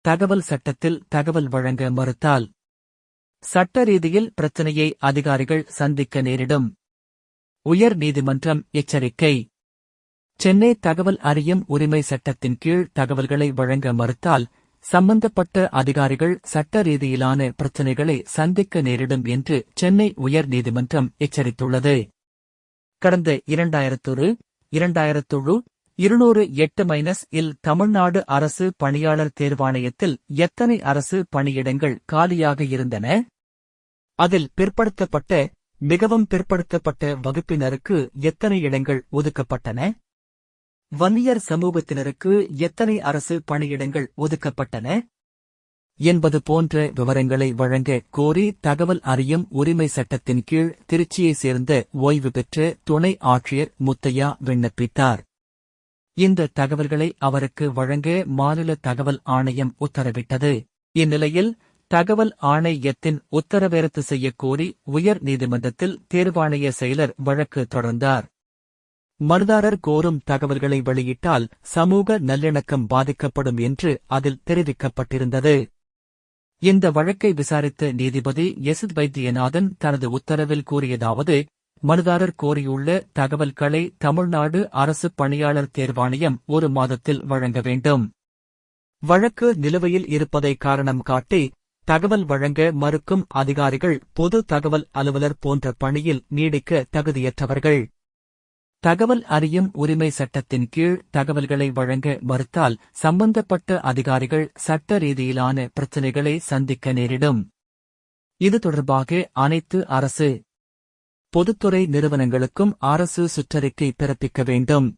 தகவல் சட்டத்தில் தகவல் வழங்க மறுத்தால் சட்ட ரீதியில் பிரச்சினையை அதிகாரிகள் சந்திக்க நேரிடும். உயர் நீதிமன்றம் எச்சரிக்கை. சென்னை தகவல் அறியும் உரிமை சட்டத்தின் கீழ் தகவல்களை வழங்க மறுத்தால் சம்பந்தப்பட்ட அதிகாரிகள் சட்ட ரீதியிலான பிரச்சினைகளை சந்திக்க நேரிடும் என்று சென்னை உயர் நீதிமன்றம் எச்சரித்துள்ளது. கடந்த 2000-208-இல் தமிழ்நாடு அரசு பணியாளர் தேர்வாணையத்தில் எத்தனை அரசு பணியிடங்கள் காலியாக இருந்தன? அதில் பிற்படுத்தப்பட்ட, மிகவும் பிற்படுத்தப்பட்ட வகுப்பினருக்கு எத்தனை இடங்கள் ஒதுக்கப்பட்டன? வன்னியர் சமூகத்தினருக்கு எத்தனை அரசு பணியிடங்கள் ஒதுக்கப்பட்டன? என்பது போன்ற விவரங்களை வழங்க கோரி தகவல் அறியும் உரிமை சட்டத்தின் கீழ் திருச்சியைச் சேர்ந்த ஓய்வு பெற்ற துணை ஆட்சியர் முத்தையா விண்ணப்பித்தார். இந்த தகவல்களை அவருக்கு வழங்க மாநில தகவல் ஆணையம் உத்தரவிட்டது. இந்நிலையில் தகவல் ஆணையத்தின் உத்தரவை ரத்து செய்யக் கோரி உயர் நீதிமன்றத்தில் தேர்வாணைய செயலர் வழக்கு தொடர்ந்தார். மனுதாரர் கோரும் தகவல்களை வெளியிட்டால் சமூக நல்லிணக்கம் பாதிக்கப்படும் என்று அதில் தெரிவிக்கப்பட்டிருந்தது. இந்த வழக்கை விசாரித்த நீதிபதி எஸ். வைத்தியநாதன் தனது உத்தரவில் கூறியதாவது: மனுதாரர் கோரியுள்ள தகவல்களை தமிழ்நாடு அரசு பணியாளர் தேர்வாணையம் 1 மாதத்தில் வழங்க வேண்டும். வழக்கு நிலுவையில் இருப்பதை காரணம் காட்டி தகவல் வழங்க மறுக்கும் அதிகாரிகள் பொது தகவல் அலுவலர் போன்ற பணியில் நீடிக்க தகுதியற்றவர்கள். தகவல் அறியும் உரிமை சட்டத்தின் கீழ் தகவல்களை வழங்க மறுத்தால் சம்பந்தப்பட்ட அதிகாரிகள் சட்ட ரீதியிலான பிரச்சினைகளை சந்திக்க நேரிடும். இது தொடர்பாக அனைத்து அரசு பொதுத்துறை நிறுவனங்களுக்கும் அரசு சுற்றறிக்கை பிறப்பிக்க வேண்டும்.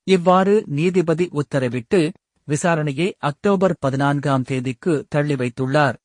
இவ்வாறு நீதிபதி உத்தரவிட்டு விசாரணையை அக்டோபர் 14ஆம் தேதிக்கு தள்ளி வைத்துள்ளார்.